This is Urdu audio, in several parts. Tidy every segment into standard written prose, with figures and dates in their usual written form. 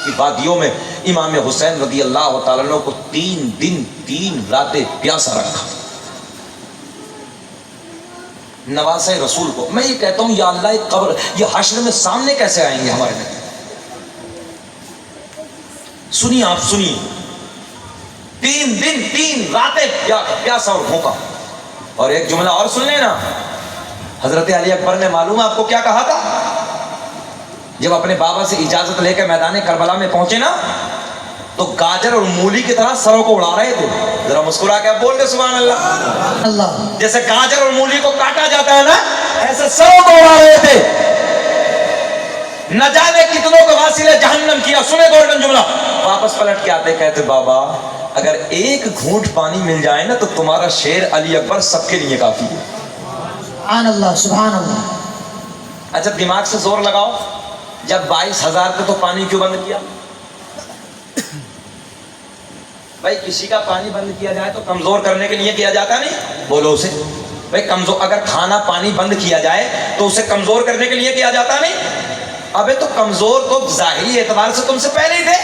کی وادیوں میں امام حسین رضی اللہ تعالیٰ عنہ کو 3 دن 3 راتیں پیاسا رکھا. نواسہ رسول کو. میں یہ کہتا ہوں یا اللہ یہ قبر یہ حشر میں سامنے کیسے آئیں گے ہمارے نبی؟ سنیے آپ سنیے 3 دن 3 راتیں پیاسا اور بھوکا. اور ایک جملہ اور سن لینا. حضرت علی اکبر نے معلوم آپ کو کیا کہا تھا جب اپنے بابا سے اجازت لے کے میدان کربلا میں پہنچے نا تو گاجر اور مولی کی طرح سروں کو اڑا رہے تھے. ذرا مسکرا کے بول دے سبحان اللہ. جیسے گاجر اور مولی کو کاٹا جاتا ہے نا ایسے سروں کو اڑا رہے تھے. نہ جانے کتنوں کو واصل جہنم کیا. سنے گولڈن جملہ. واپس پلٹ کے آتے کہتے بابا اگر ایک گھونٹ پانی مل جائے نا تو تمہارا شیر علی اکبر سب کے لیے کافی ہے. سبحان اللہ سبحان اللہ. اچھا دماغ سے زور لگاؤ. جب 22,000 پہ تو پانی کیوں بند کیا؟ بھائی کسی کا پانی بند کیا جائے تو کمزور کرنے کے لیے کیا جاتا نہیں؟ بولو اسے. بھائی کمزور اگر کھانا پانی بند کیا جائے تو اسے کمزور کرنے کے لیے کیا جاتا نہیں؟ ابے تو کمزور تو ظاہری اعتبار سے تم سے پہلے ہی تھے.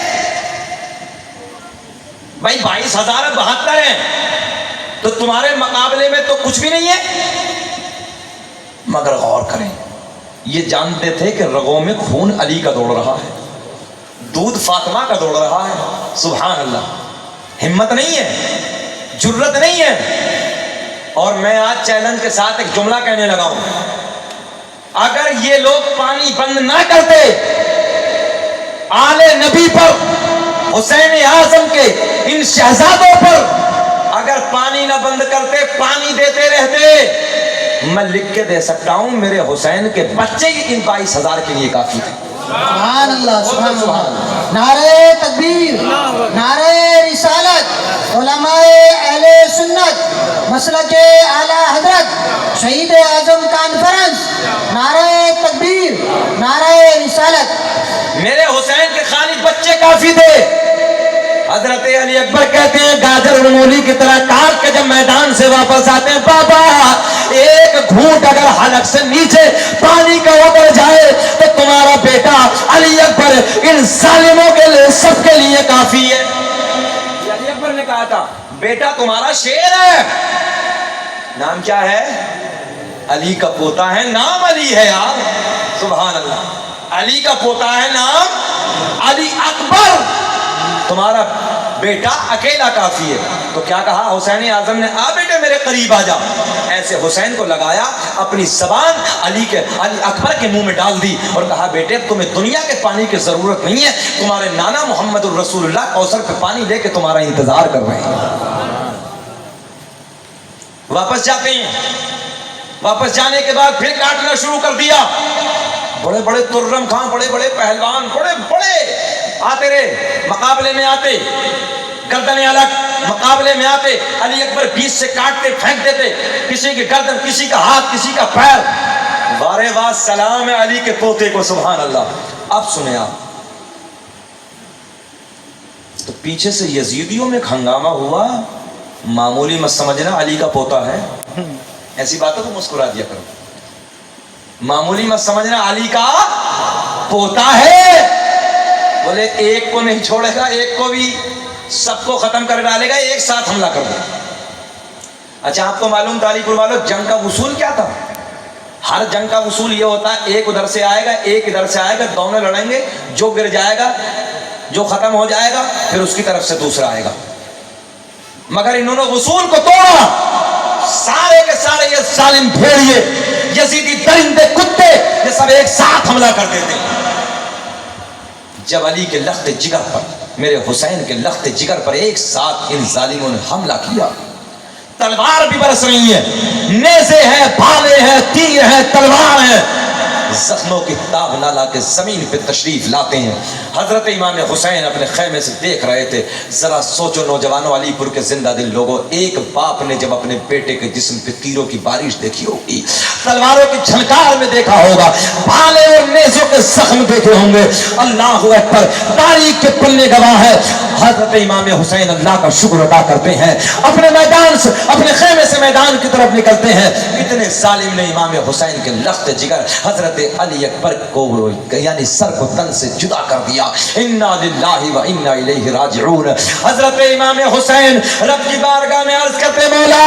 بھائی 22,072 ہیں تو تمہارے مقابلے میں تو کچھ بھی نہیں ہے. مگر غور کریں یہ جانتے تھے کہ رگوں میں خون علی کا دوڑ رہا ہے, دودھ فاطمہ کا دوڑ رہا ہے. سبحان اللہ. ہمت نہیں ہے, جرت نہیں ہے. اور میں آج چیلنج کے ساتھ ایک جملہ کہنے لگا ہوں. اگر یہ لوگ پانی بند نہ کرتے آل نبی پر, حسین اعظم کے ان شہزادوں پر اگر پانی نہ بند کرتے پانی دیتے رہتے, میں لکھ کے دے سکتا ہوں میرے حسین کے بچے ہی ان 22,000 کے لیے کافی تھے. سبحان اللہ سبحان اللہ. نعرہ تکبیر, نعرہ رسالت, علماء اہل سنت, مسلک اعلی حضرت, شہید اعظم کانفرنس. نعرہ تکبیر, نعرہ رسالت. میرے حسین کے خالی بچے کافی تھے. حضرت علی اکبر کہتے ہیں گاجر اور مولی کی طرح کاٹ کے جب میدان سے واپس آتے ہیں بابا ایک گھونٹ اگر حلق سے نیچے پانی کا اتر جائے تو تمہارا بیٹا علی اکبر ان ظالموں کے لیے سب کے لیے کافی ہے. علی اکبر نے کہا تھا بیٹا تمہارا شیر ہے. نام کیا ہے؟ علی کا پوتا ہے, نام علی ہے یار. سبحان اللہ. علی کا پوتا ہے, نام علی اکبر. تمہارا بیٹا اکیلا کافی ہے. تو کیا کہا حسین اعظم نے؟ آ بیٹے میرے قریب آ جا. ایسے حسین کو لگایا, اپنی زبان علی اکبر کے منہ میں ڈال دی اور کہا بیٹے تمہیں دنیا کے پانی کی ضرورت نہیں ہے, تمہارے نانا محمد الرسول اللہ کوثر پہ پانی لے کے تمہارا انتظار کر رہے ہیں. واپس جاتے ہیں. واپس جانے کے بعد پھر کاٹنا شروع کر دیا. بڑے بڑے ترم خان, بڑے بڑے پہلوان, بڑے بڑے آتے رہے, مقابلے میں آتے, گردنیں الگ مقابلے میں آتے. علی اکبر بیچ سے کاٹتے پھینک دیتے, کسی کی گردن, کسی کا ہاتھ, کسی کا پیر. وارے واہ سلام ہے علی کے پوتے کو. سبحان اللہ. اب سنیں آپ, تو پیچھے سے یزیدیوں میں ہنگامہ ہوا. معمولی مت سمجھنا علی کا پوتا ہے, ایسی باتوں کو مسکرا دیا کرو. معمولی مت سمجھنا علی کا پوتا ہے. بولے ایک کو نہیں چھوڑے گا, ایک کو بھی سب کو ختم کر ڈالے گا, ایک ساتھ حملہ کر دے. اچھا آپ کو معلوم تھا علی پور والوں جنگ کا اصول کیا تھا؟ ہر جنگ کا اصول یہ ہوتا ہے ایک ادھر سے آئے گا, ایک ادھر سے آئے گا, دونوں لڑیں گے, جو گر جائے گا, جو ختم ہو جائے گا, پھر اس کی طرف سے دوسرا آئے گا. مگر انہوں نے اصول کو توڑا. سارے کے سارے یہ ظالم بھیڑیے, یزیدی درندے, کتے, یہ سب ایک ساتھ حملہ کر دیتے. جب علی کے لخت جگر پر, میرے حسین کے لخت جگر پر ایک ساتھ ان ظالموں نے حملہ کیا, تلوار بھی برس رہی ہے, نیزے ہیں, بھالے ہیں, تیر ہیں, تلوار ہیں, زخموں کی تاب نہ لا کے زمین پہ تشریف لاتے ہیں. حضرت امام حسین اپنے خیمے سے دیکھ رہے تھے. ذرا سوچو نوجوانوں, علی پور کے زندہ دل لوگوں, ایک باپ نے جب اپنے بیٹے کے جسم پہ تیروں کی بارش دیکھی ہوگی, تلواروں کی جھنکار میں دیکھا ہوگا, بھالے اور نیزوں کے زخم دیکھے ہوں گے. اللہ اکبر. تاریخ کے پنے گواہ ہے حضرت امام حسین اللہ کا شکر ادا کرتے ہیں، اپنے میدان سے، اپنے خیمے سے میدان کی طرف نکلتے ہیں، اتنے ظالم نے امام حسین کے لخت جگر حضرت علی اکبر کو یعنی سر کو تن سے جدا کر دیا۔ انا للہ و انا الیہ راجعون۔ حضرت امام حسین رب کی بارگاہ میں عرض کرتے مولا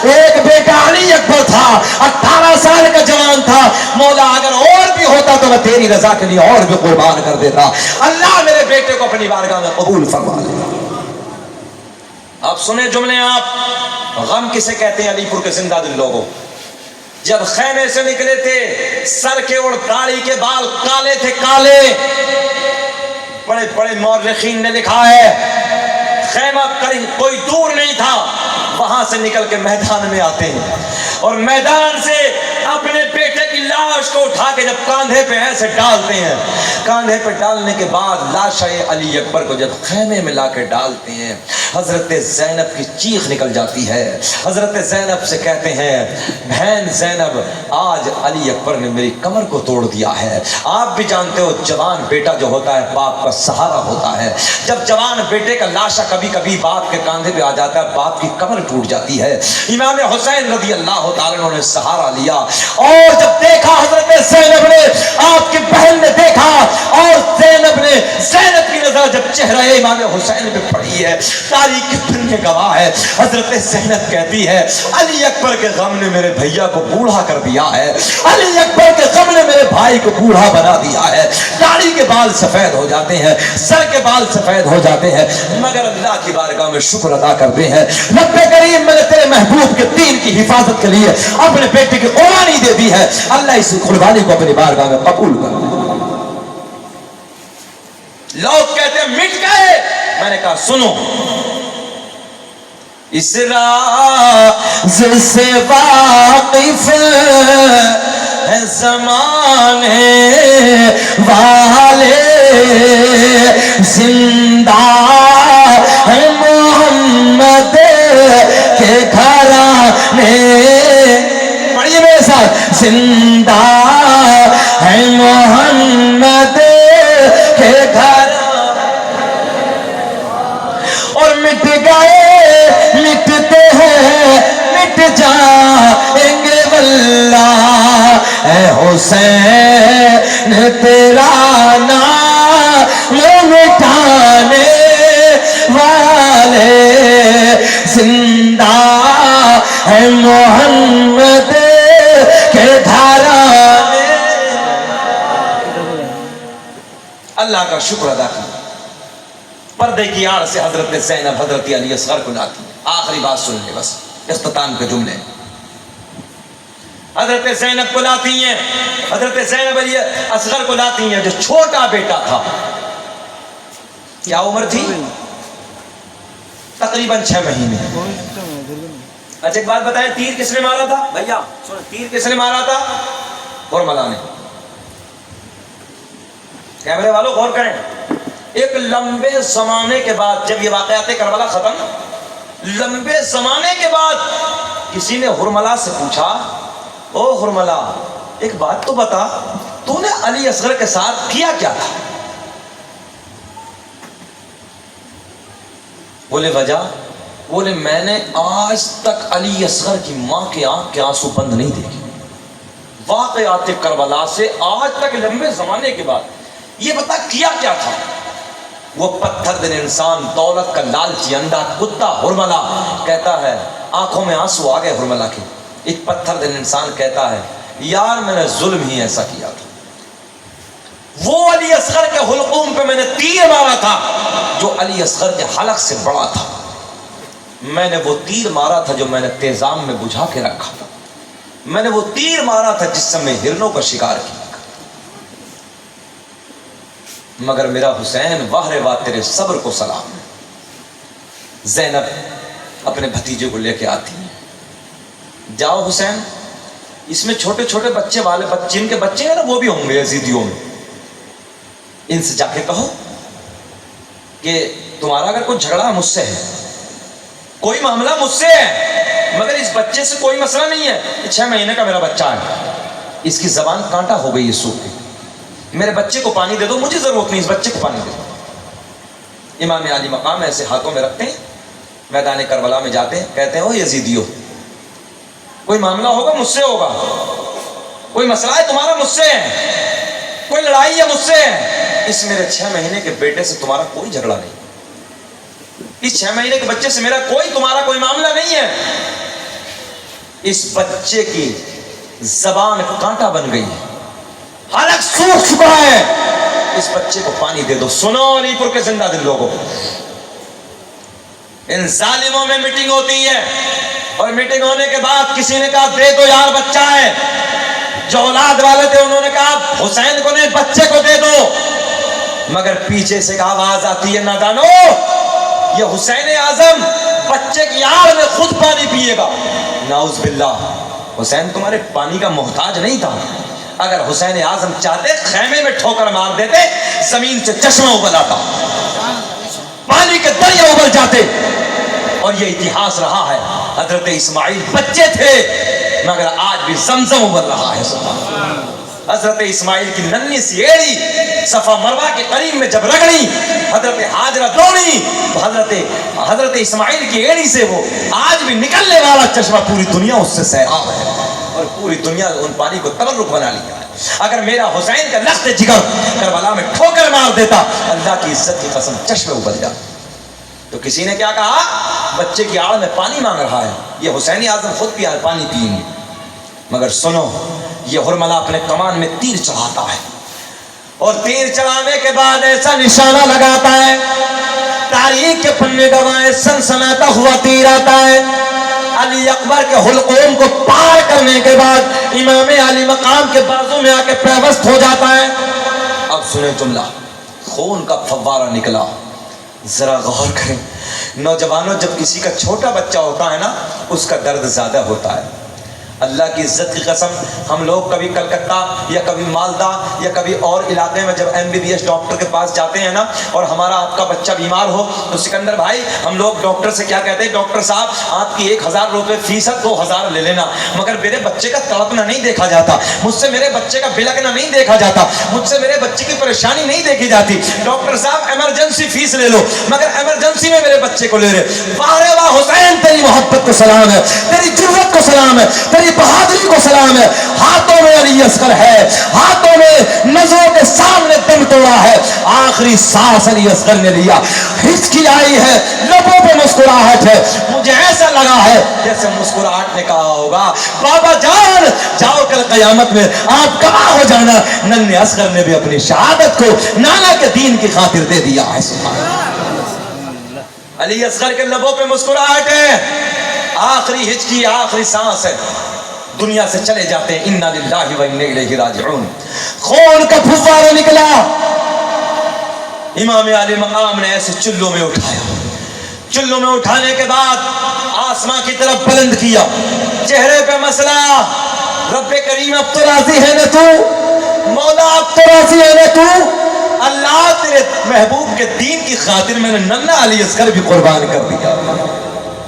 ایک بیٹا علی اکبر تھا، 18 سال کا جوان تھا، مولا اگر اور بھی ہوتا تو میں تیری رضا کے لیے اور بھی قربان کر دیتا، اللہ میرے بیٹے کو اپنی بارگاہ میں قبول فرما لے۔ اب سنیں جملے آپ، غم کسے کہتے ہیں علی پور کے زندہ دل لوگوں؟ جب خیمے سے نکلے تھے سر کے اور داڑھی کے بال کالے تھے، کالے، بڑے بڑے مورخین نے لکھا ہے خیمہ کوئی دور نہیں تھا، وہاں سے نکل کے میدان میں آتے ہیں اور میدان سے اپنے بیٹے کی لاش کو اٹھا کے جب کاندھے پہ ایسے ڈالتے ہیں، کاندھے پہ ڈالنے کے بعد لاش علی اکبر کو جب خیمے میں لا کے ڈالتے ہیں، حضرت زینب کی چیخ نکل جاتی ہے۔ حضرت زینب سے کہتے ہیں بہن زینب آج علی اکبر نے میری کمر کو توڑ دیا ہے۔ آپ بھی جانتے ہو جوان بیٹا جو ہوتا ہے باپ کا سہارا ہوتا ہے، جب جوان بیٹے کا لاشا کبھی کبھی باپ کے کاندھے پہ آ جاتا ہے باپ کی کمر ٹوٹ جاتی ہے۔ امام حسین رضی اللہ تعالیٰ عنہ نے سہارا لیا اور جب دیکھا حضرت زینب نے، آپ کی بہن نے دیکھا اور زینب نے، زینب کی نظر جب چہرہ امام حسین پہ پڑی ہے، تاریخ کی دنیا گواہ ہے، حضرت زینب کہتی ہے علی اکبر کے غم نے میرے بھیا کو بوڑھا کر دیا ہے، علی اکبر کے غم نے میرے بھائی کو بوڑھا بنا دیا ہے، داڑھی کے بال سفید ہو جاتے ہیں، سر کے بال سفید ہو جاتے ہیں، مگر اللہ کی بارگاہ میں شکر ادا کرتے ہیں رب کریم میں نے تیرے محبوب کے دین کی حفاظت کے لیے اپنے بیٹے کی قربانی دے دی ہے، اللہ اس قربانی کو اپنی بارگاہ میں قبول کر۔ لوگ کہتے ہیں مٹ گئے، میں نے کہا سنو، اس راز سے واقف ہے زمانے والے، زندہ ہے محمد کے گھرانے، پڑھیے میرے ساتھ، زندہ ہے محمد کے گھرانے اور مٹ گئے مٹتے ہیں مٹ جائیں گے واللہ، اے حسین تیرا نام مٹانے والے، زندہ ہے محمد کے گھرانے۔ اللہ کا شکر ادا کیا، پردے کی آڑ سے حضرت زینب حضرت علی اصغر کو لاتی ہے۔ آخری بات سن لیں بس، اختتام کے جملے، حضرت زینب کو لاتی ہیں، حضرت زینب علی اصغر کو لاتی ہیں، جو چھوٹا بیٹا تھا، کیا عمر تھی؟ تقریباً 6 مہینے۔ اچھا ایک بات بتائیں، تیر کس نے مارا تھا بھیا؟ تیر کس نے مارا تھا؟ حرملہ نے۔ کیمرے والوں غور کریں، ایک لمبے زمانے کے بعد جب یہ واقعات کربلا ختم، لمبے زمانے کے بعد کسی نے حرملہ سے پوچھا، او حرملہ ایک بات تو بتا، تو نے علی اصغر کے ساتھ کیا کیا تھا؟ بولے وجہ؟ بولے میں نے آج تک علی اصغر کی ماں کے آنکھ کے آنسو بند نہیں دیکھے۔ واقعات کربلا سے آج تک لمبے زمانے کے بعد یہ بتا کیا کیا تھا؟ وہ پتھر دل انسان، دولت کا لالچی اندھا کتا حرملہ کہتا ہے، آنکھوں میں آنسو آ گئے حرملہ کے، ایک پتھر دل انسان کہتا ہے یار میں نے ظلم ہی ایسا کیا تھا، وہ علی اصغر کے حلقوم پہ میں نے تیر مارا تھا جو علی اصغر کے حلق سے بڑا تھا، میں نے وہ تیر مارا تھا جو میں نے تیزام میں بجھا کے رکھا تھا، میں نے وہ تیر مارا تھا جس سے میں ہرنوں کا شکار کیا، مگر میرا حسین واہ رے واہ تیرے صبر کو سلام ہے۔ زینب اپنے بھتیجے کو لے کے آتی ہے، جاؤ حسین اس میں چھوٹے چھوٹے بچے والے جن کے بچے ہیں نا وہ بھی ہوں گے یزیدیوں میں، ان سے جا کے کہو کہ تمہارا اگر کوئی جھگڑا مجھ سے ہے، کوئی معاملہ مجھ سے ہے، مگر اس بچے سے کوئی مسئلہ نہیں ہے، 6 مہینے کا میرا بچہ ہے، اس کی زبان کانٹا ہو گئی ہے سوکھ کے، میرے بچے کو پانی دے دو، مجھے ضرورت نہیں اس بچے کو پانی دے دو۔ امام علی مقام ایسے ہاتھوں میں رکھتے ہیں، میدان کربلا میں جاتے ہیں، کہتے ہیں او یزیدیو، کوئی معاملہ ہوگا مجھ سے ہوگا، کوئی مسئلہ ہے تمہارا مجھ سے ہے، کوئی لڑائی ہے مجھ سے ہے، اس میرے 6 مہینے کے بیٹے سے تمہارا کوئی جھگڑا نہیں، اس 6 مہینے کے بچے سے میرا تمہارا کوئی معاملہ نہیں ہے. اس بچے کی زبان کانٹا بن گئی ہے، حلق سوکھ چکا ہے، اس بچے کو پانی دے دو. سنو علی پور کے زندہ دل لوگوں، ان ظالموں میں میٹنگ ہوتی ہے، اور میٹنگ ہونے کے بعد کسی نے کہا دے دو یار بچہ ہے، جو اولاد والے تھے انہوں نے کہا حسین کو نہیں بچے کو دے دو، مگر پیچھے سے آواز آتی ہے نادانو، یہ حسین اعظم بچے کی آڑ میں خود پانی پیے گا. نعوذ باللہ، حسین تمہارے پانی کا محتاج نہیں تھا. اگر حسین اعظم چاہتے خیمے میں ٹھوکر مار دیتے، زمین سے چشمہ ابل آتا، پانی کے دریا ابل جاتے. اور یہ اتہاس رہا ہے، حضرت اسماعیل بچے تھے مگر آج بھی زمزم ابل رہا ہے. حضرت اسماعیل کی ننھی سی ایڑی صفا مروہ کے قریب میں جب رگڑی، حضرت ہاجرہ دوڑی، حضرت اسماعیل کی ایڑی سے وہ آج بھی نکلنے والا چشمہ پوری دنیا اس سے سیراب ہے، اور پوری دنیا ان پانی کو تبرک بنا لیا ہے. اگر میرا حسین کا لخت جگر کربلا میں ٹھوکر مار دیتا، اللہ کی عزت کی قسم چشمے ابل جاتا. تو کسی نے کیا کہا، بچے کی آڑ میں پانی مانگ رہا ہے، یہ حسین اعظم خود پانی پئیں گے. مگر سنو، یہ ہرملہ اپنے کمان میں تیر چڑھاتا ہے، اور تیر چڑھانے کے بعد ایسا نشانہ لگاتا ہے، تاریخ کے پنے گواہیں سنسناتا ہوا تیر آتا ہے. علی اکبر کے حلقوم کو پار کرنے کے بعد امام علی مقام کے بازو میں آ کے پیوست ہو جاتا ہے. اب سنیں جملہ، خون کا فوارہ نکلا. ذرا غور کریں نوجوانوں، جب کسی کا چھوٹا بچہ ہوتا ہے نا، اس کا درد زیادہ ہوتا ہے. اللہ کی عزت کی قسم، ہم لوگ کبھی کلکتہ یا کبھی مالدہ یا کبھی اور علاقے میں جب MBBS ڈاکٹر کے پاس جاتے ہیں نا، اور ہمارا آپ کا بچہ بیمار ہو تو سکندر بھائی ہم لوگ ڈاکٹر سے کیا کہتے ہیں، ڈاکٹر صاحب آپ کی 1000 روپے فیس ہے، 2000 لے لینا، مگر میرے بچے کا تڑپنا نہیں دیکھا جاتا، مجھ سے میرے بچے کا بلکنا نہیں دیکھا جاتا، مجھ سے میرے بچے کی پریشانی نہیں دیکھی جاتی. ڈاکٹر صاحب ایمرجنسی فیس لے لو، مگر ایمرجنسی میں میرے بچے کو لے رہے. واہ واہ حسین، تیری محبت کو سلام ہے، تیری جرأت کو سلام ہے، تیری بہادری کو سلام ہے. ہاتھوں میں علی اصغر ہے، ہاتھوں میں نظروں کے سامنے دم توڑا ہے، آخری سانس علی اصغر نے لیا. ہچکی آئی ہے، لبوں پہ مسکراہٹ ہے. مجھے ایسا لگا ہے جیسے مسکراہٹ نے کہا ہوگا بابا جان جاؤ، کل قیامت میں آپ گواہ ہو جانا. ننھے اصغر نے بھی اپنی شہادت کو نانا کے دین کی خاطر دے دیا ہے. علی اصغر کے لبوں پہ مسکراہٹ ہے، آخری ہچکی، آخری سانس ہے، دنیا سے چلے جاتے ہیں. انا للہ و انا الیہ راجعون. خون کا پھوارا نکلا، امام علی مقام نے ایسے چلوں میں اٹھایا. چلوں میں اٹھانے کے بعد آسمان کی طرف بلند کیا، چہرے پہ مسئلہ، رب کریم اب تو راضی ہے نا تو، مولا اب تو راضی ہے نا تو، اللہ تیرے محبوب کے دین کی خاطر میں نے ننھا علی اصغر بھی قربان کر دیا.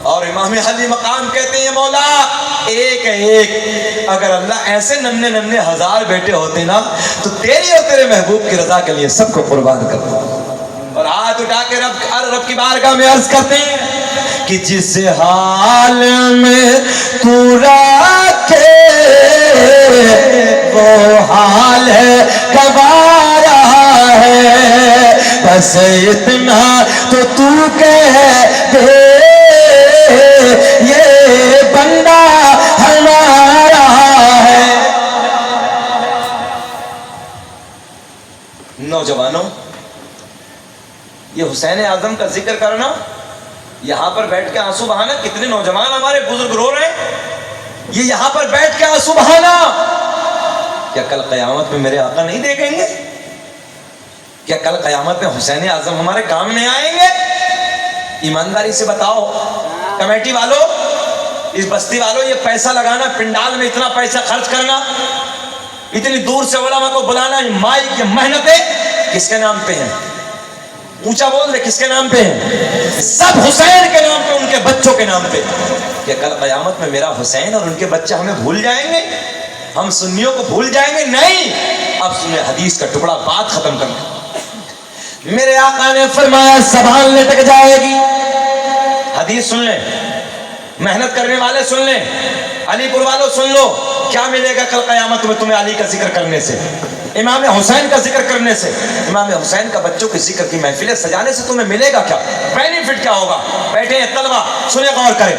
اور امام علی مقام کہتے ہیں مولا ایک ایک، اگر اللہ ایسے ننھے ننھے 1000 بیٹے ہوتے نا تو تیری اور تیرے محبوب کی رضا کے لیے سب کو قربان کر دو. اور ہاتھ اٹھا کے رب کی بارگاہ میں عرض کرتے ہیں کہ جس حال میں تو رکھے وہ حال ہے گوارا ہے، بس اتنا تو کہہ دے یہ بندہ ہمارا ہے. نوجوانوں، یہ حسین اعظم کا ذکر کرنا، یہاں پر بیٹھ کے آنسو بہانا، کتنے نوجوان ہمارے بزرگ رو رہے ہیں، یہ یہاں پر بیٹھ کے آنسو بہانا، کیا کل قیامت میں میرے آقا نہیں دیکھیں گے؟ کیا کل قیامت میں حسین اعظم ہمارے کام نہیں آئیں گے؟ ایمانداری سے بتاؤ کمیٹی والوں، اس بستی والوں، یہ پیسہ لگانا، پنڈال میں اتنا پیسہ خرچ کرنا، اتنی دور سے علماء کو بلانا، یہ مائی کی محنتیں کس کے نام پہ ہیں؟ اونچا بول دے، کس کے نام پہ ہیں؟ سب حسین کے نام پہ، ان کے بچوں کے نام پہ. کہ کل قیامت میں میرا حسین اور ان کے بچے ہمیں بھول جائیں گے، ہم سنیوں کو بھول جائیں گے؟ نہیں. اب سنیں حدیث کا ٹکڑا، بات ختم کرنا. میرے آقا نے فرمایا زبان لٹک جائے گی. حدیث سن لیں, محنت کرنے والے سن لیں, علی پور والوں سن لو, کیا ملے گا کل قیامت میں تمہیں علی کا ذکر کرنے سے, امام حسین کا ذکر کرنے سے, امام حسین کا بچوں کے ذکر کی محفلیں سجانے سے تمہیں ملے گا کیا, بینیفٹ کیا ہوگا. بیٹھے ہیں طلبہ, سنیں غور کریں.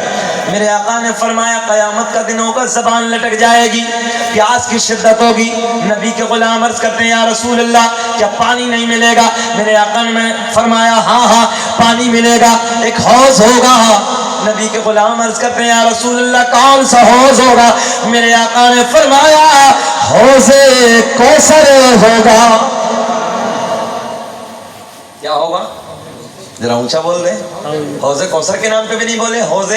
میرے آقا نے فرمایا قیامت کا دن ہوگا, زبان لٹک جائے گی, پیاس کی شدت ہوگی. نبی کے غلام عرض کرتے ہیں یا رسول اللہ کیا پانی نہیں ملے گا؟ میرے آقا نے فرمایا ہاں پانی ملے گا, ایک حوض ہوگا. نبی کے غلام عرض کرتے ہیں یا رسول اللہ کون سا حوض ہوگا؟ میرے آقا نے فرمایا حوض کوثر ہوگا. کیا ہوگا؟ ذرا اونچا بول دیں. حوض کوثر کے نام پہ بھی نہیں بولے, حوض,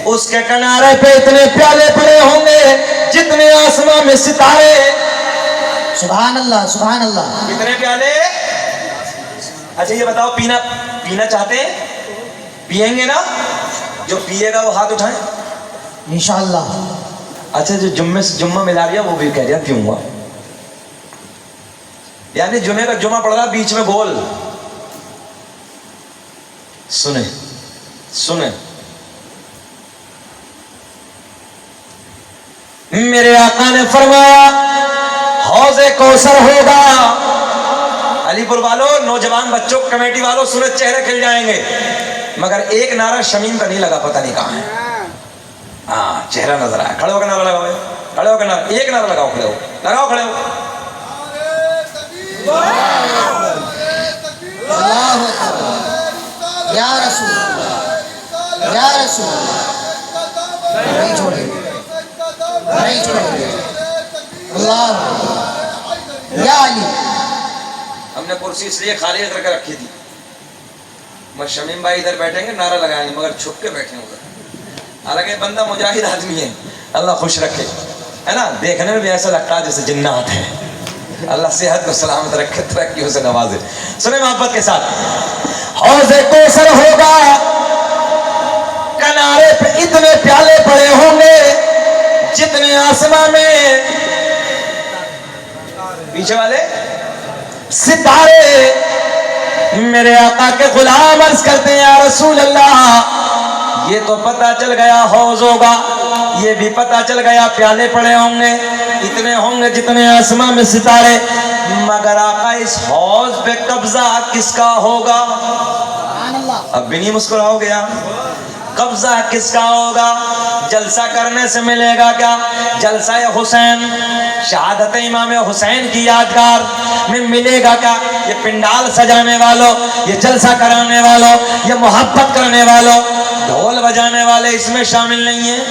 اس کے کنارے پہ اتنے پیالے پڑے ہوں گے جتنے آسمان میں ستارے. سبحان اللہ سبحان اللہ. کتنے پیالے؟ اچھا یہ بتاؤ, پینا چاہتے ہیں؟ پیئیں گے نا؟ جو پیے گا وہ ہاتھ اٹھائیں انشاءاللہ. اچھا جو جمعے سے جمعہ ملا رہا وہ بھی کہہ رہا پیوں گا, یعنی جمعے کا جمعہ پڑ رہا بیچ میں گول. سنیں میرے آقا نے فرمایا حوض کوثر ہوگا. علی پور والوں, نوجوان بچوں, کمیٹی والوں, سنیں چہرے کھل جائیں گے, مگر ایک نعرہ شمیم کا نہیں لگا, پتہ نہیں کہاں ہے. ہاں چہرہ نظر آیا, کھڑے ہو کے نعرہ لگاؤ, کھڑے ہو کے نعرہ, ایک نعرہ لگاؤ, کھڑے ہو لگاؤ, کھڑے ہو. اللہ اکبر. یا رسول یا رسول, نہیں چھوڑیں نہیں چھوڑیں. اللہ یا علی. ہم نے کرسی اس لیے خالی کر کے رکھی تھی, شمیم بھائی ادھر بیٹھیں گے نعرہ لگائیں گے, مگر چھپ کے بیٹھے ادھر. حالانکہ بندہ مجاہد آدمی ہے, اللہ خوش رکھے, ہے نا, دیکھنے میں بھی ایسا لگتا ہے جیسے جنات ہے. اللہ صحت کو سلامت رکھے, ترقیوں سے نوازے. سنیں محبت کے ساتھ, حوض کوثر ہوگا, کنارے پہ اتنے پیالے پڑے ہوں گے جتنے آسمان میں پیچھے والے ستارے. میرے آقا کے غلام عرض کرتے ہیں یا رسول اللہ یہ تو پتہ چل گیا حوض ہوگا, یہ بھی پتہ چل گیا پیالے پڑے ہوں گے, اتنے ہوں گے جتنے آسمان میں ستارے, مگر آقا اس حوض پہ قبضہ کس کا ہوگا؟ اب بھی نہیں مسکراؤ گیا, قبضہ کس کا ہوگا؟ جلسہ کرنے سے ملے گا کیا؟ جلسہ حسین, شہادت امام حسین کی یادگار میں ملے گا کیا؟ یہ پنڈال سجانے والوں, یہ جلسہ کرانے والوں, یہ محبت کرنے والوں, ڈھول بجانے والے اس میں شامل نہیں ہیں.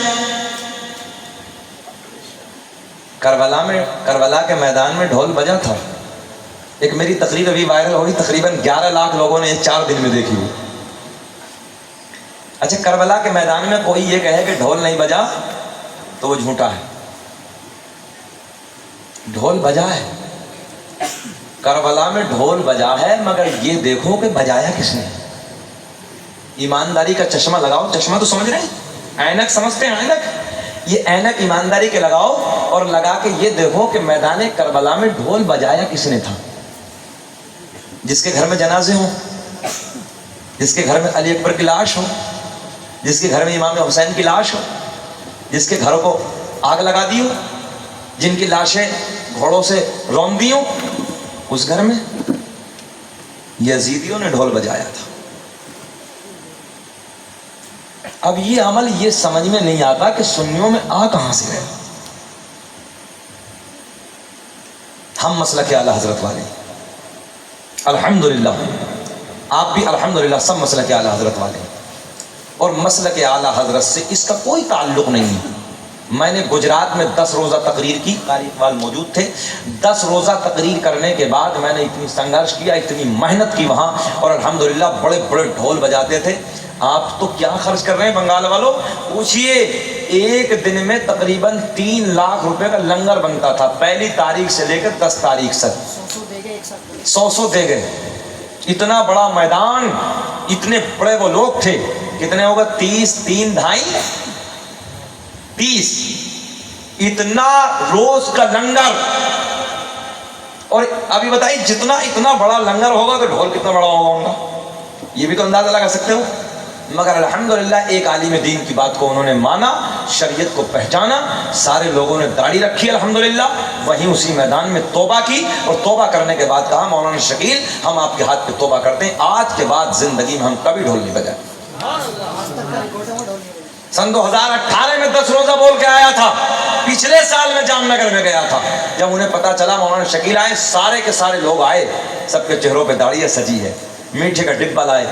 کربلا کے میدان میں ڈھول بجا تھا. ایک میری تقریر ابھی وائرل ہوئی, تقریباً 11 لاکھ لوگوں نے 4 دن میں دیکھی ہوئی. اچھا کربلا کے میدان میں کوئی یہ کہے کہ ڈھول نہیں بجا تو وہ جھوٹا ہے. ڈھول بجا ہے, کربلا میں ڈھول بجا ہے, مگر یہ دیکھو کہ بجایا کس نے. ایمانداری کا چشمہ لگاؤ, چشمہ تو سمجھ رہے ہیں, اینک سمجھتے ہیں اینک, یہ اینک ایمانداری کے لگاؤ اور لگا کے یہ دیکھو کہ میدان کربلا میں ڈھول بجایا کس نے تھا. جس کے گھر میں جنازے ہوں, جس کے گھر میں علی اکبر کی لاش ہو, جس کے گھر میں امام حسین کی لاش ہو, جس کے گھروں کو آگ لگا دی ہو, جن کی لاشیں گھوڑوں سے رون دی ہوں, اس گھر میں یزیدیوں نے ڈھول بجایا تھا. اب یہ عمل یہ سمجھ میں نہیں آتا کہ سنیوں میں آ کہاں سے گئے. ہم مسلک اعلی حضرت والے الحمدللہ, آپ بھی الحمدللہ, سب مسلک اعلی حضرت والے, اور مسلک اعلی حضرت سے اس کا کوئی تعلق نہیں ہے. میں نے گجرات میں 10 روزہ تقریر کی, قاری اقبال موجود تھے. 10 روزہ تقریر کرنے کے بعد میں نے اتنی سنگھرش کیا, اتنی محنت کی وہاں, اور الحمدللہ بڑے بڑے ڈھول بجاتے تھے. آپ تو کیا خرچ کر رہے ہیں بنگال والوں, پوچھئے. ایک دن میں تقریباً 3 لاکھ روپے کا لنگر بنتا تھا, پہلی تاریخ سے لے کر 10 تاریخ سے 100 دے گئے. اتنا بڑا میدان, اتنے بڑے وہ لوگ تھے, کتنے ہوگا 30, 3 ڈھائی 30, اتنا روز کا لنگر. اور ابھی بتائیے جتنا اتنا بڑا لنگر ہوگا تو ڈھول کتنا بڑا ہوگا، یہ بھی تو اندازہ لگا سکتے ہو. مگر الحمدللہ ایک عالم دین کی بات کو انہوں نے مانا، شریعت کو پہچانا، سارے لوگوں نے داڑھی رکھی الحمدللہ، وہیں اسی میدان میں توبہ کی، اور توبہ کرنے کے بعد کہا مولانا شکیل ہم آپ کے ہاتھ پہ توبہ کرتے ہیں، آج کے بعد زندگی میں ہم کبھی ڈھول نہیں بجائیں. سن 2018 میں 10 روزہ بول کے آیا تھا، پچھلے سال میں جام نگر میں گیا تھا. جب انہیں پتا چلا مولانا شکیل آئے، سارے کے سارے لوگ آئے، سب کے چہروں پہ داڑھی سجی ہے، میٹھے کا ڈبہ لائے،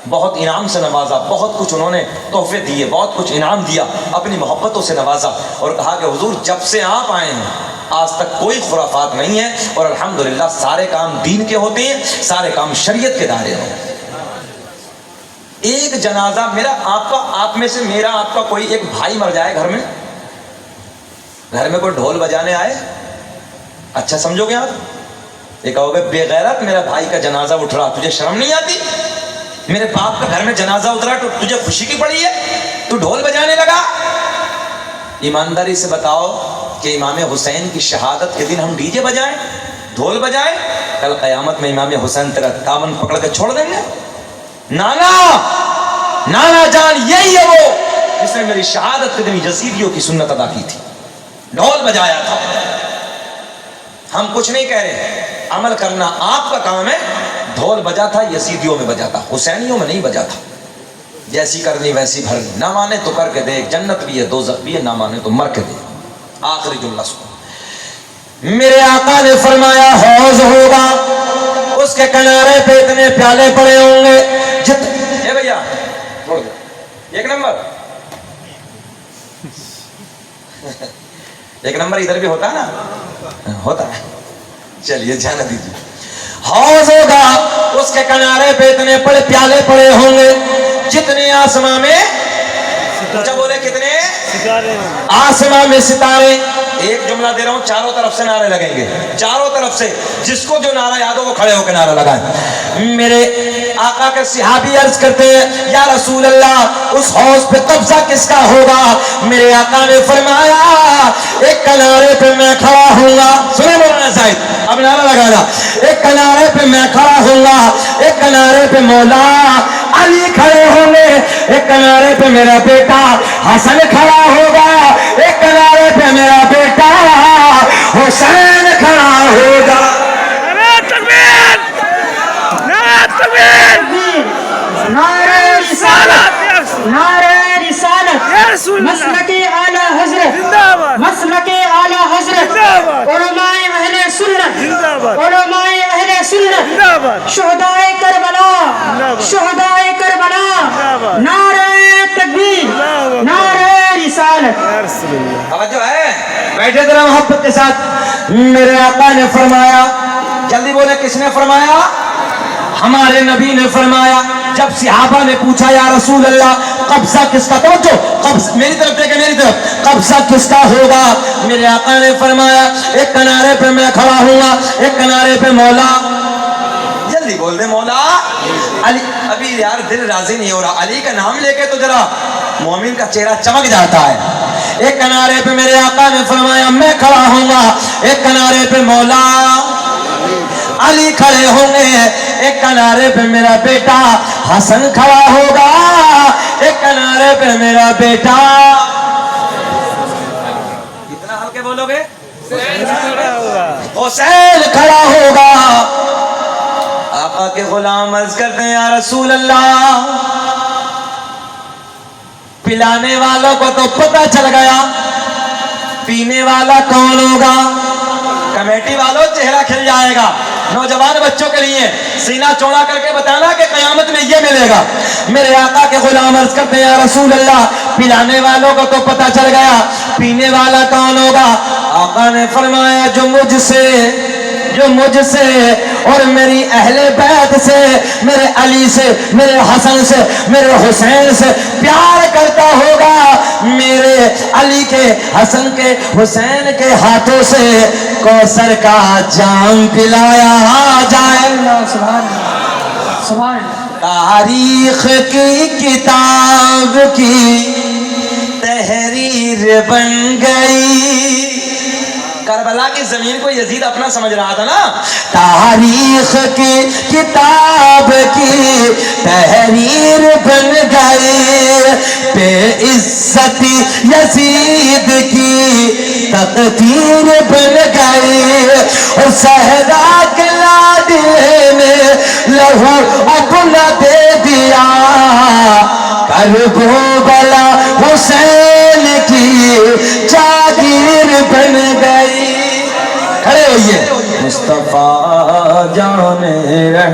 بہت انعام سے نوازا، بہت کچھ انہوں نے تحفے دیے، بہت کچھ انعام دیا، اپنی محبتوں سے نوازا، اور کہا کہ حضور جب سے آپ آئے ہیں آج تک کوئی خرافات نہیں ہے، اور الحمدللہ سارے کام دین کے ہوتے ہیں، سارے کام شریعت کے دائرے میں. ایک جنازہ میرا آپ میں سے میرا آپ کا کوئی ایک بھائی مر جائے گھر میں کوئی ڈھول بجانے آئے، اچھا سمجھو گے آپ؟ یہ کہو گے بے غیرت میرا بھائی کا جنازہ اٹھ رہا، تجھے شرم نہیں آتی؟ میرے باپ کا گھر میں جنازہ اترا تو تجھے خوشی کی پڑی ہے، تو ڈھول بجانے لگا؟ ایمانداری سے بتاؤ کہ امام حسین کی شہادت کے دن ہم ڈی جے بجائیں، ڈھول بجائیں؟ کل قیامت میں امام حسین تیرا دامن پکڑ کے چھوڑ دیں گے. نانا جان یہی ہے وہ جس نے میری شہادت کے دن یزیدیوں کی سنت ادا کی تھی، ڈھول بجایا تھا. ہم کچھ نہیں کہہ رہے، عمل کرنا آپ کا کام ہے. ڈھول بجا تھا، یزیدیوں میں بجا تھا، حسینیوں میں نہیں بجا تھا. جیسی کرنی ویسی بھرنی، نہ مانے تو کر کے دیکھ، جنت بھی ہے دوزخ بھی ہے، نہ مانے تو مر کے دیکھ. آخری جملہ سنو، میرے آقا نے فرمایا حوض ہوگا، اس کے کنارے پہ اتنے پیالے پڑے ہوں گے اے بھیا چھوڑ دو ایک نمبر ادھر بھی ہوتا ہے نا، ہوتا ہے، چلیے جانا دیجیے. حوض ہوگا، اس کے کنارے پہ اتنے بڑے پیالے پڑے ہوں گے جتنے آسمان میں، اونچا بولے کتنے آسمان میں ستارے. ایک جملہ دے رہا ہوں، چاروں طرف سے نعرے لگیں گے، چاروں طرف سے، جس کو جو نعرہ یاد ہو وہ کھڑے ہو کے نعرہ لگائیں. میرے آقا کے صحابی عرض کرتے ہیں یا رسول اللہ اس حوض پہ قبضہ کس کا ہوگا؟ میرے آقا نے فرمایا ایک کنارے پہ میں کھڑا ہوں گا. سنے مولانا صاحب اب نعرہ لگانا، ایک کنارے پہ میں کھڑا ہوں گا، ایک کنارے پہ مولا علی کھڑے ہوں گے، ایک کنارے پہ میرا بیٹا حسن کھڑا ہوگا، ایک کنارے پہ میرا بیٹا حسین کھڑا ہوگا. نعرہ رسالت، نعرہ رسالت، مسلک اعلی حضرت، مسلک اعلی حضرت، علماء اہل سنت، علماء اہل سنت، شہدائے کربلا، شہدائے کربلا، نعرہ تکبیر، نعرہ رسالت. توجہ ہے، بیٹھے ذرا محبت کے ساتھ. میرے آقا نے فرمایا، جلدی بولے کس نے فرمایا؟ ہمارے نبی نے فرمایا. جب صحابہ نے پوچھا یا رسول اللہ قبضہ کس کا، توجہ قبضہ میری طرف دیکھیں، میری طرف، قبضہ کس کا ہوگا؟ میرے آقا نے فرمایا ایک کنارے پہ میں کھڑا ہوں گا، ایک کنارے پہ مولا، جلدی بول دے مولا علی. ابھی یار دل راضی نہیں ہو رہا، علی کا نام لے کے تو ذرا مومن کا چہرہ چمک جاتا ہے. ایک کنارے پہ میرے آقا نے فرمایا میں کھڑا ہوں گا، ایک کنارے پہ مولا علی کھڑے ہوں گے، ایک کنارے پہ میرا بیٹا حسن کھڑا ہوگا، ایک کنارے پہ میرا بیٹا، کتنا ہلکے بولو گے، حسین کھڑا ہوگا. آقا کے غلام عرض کرتے ہیں یا رسول اللہ پلانے والوں کو تو پتہ چل گیا، پینے والا کون ہوگا؟ کمیٹی والوں چہرہ کھل جائے گا. نوجوان بچوں کے لیے سینہ چوڑا کر کے بتانا کہ قیامت میں یہ ملے گا. میرے آقا کے غلام عرض کرتے ہیں یا رسول اللہ پلانے والوں کو تو پتہ چل گیا، پینے والا کون ہوگا؟ آقا نے فرمایا جو مجھ سے اور میری اہل بیت سے، میرے علی سے، میرے حسن سے، میرے حسین سے پیار کرتا ہوگا، میرے علی کے، حسن کے، حسین کے ہاتھوں سے کوثر کا جام پلایا جائے. سبحان اللہ، سبحان اللہ. تاریخ کی کتاب کی تحریر بن گئی، کربلا کی زمین کو یزید اپنا سمجھ رہا تھا نا. تاریخ کی کتاب کی تحریر بن گئی بے عزتی یزید کی تقدیر بن گئی اور صحرا کے لادے نے لہو اپنا دے دیا کربلا حسین کی جاگیر بن گئی. کھڑے ہوئیے. مصطفیٰ جان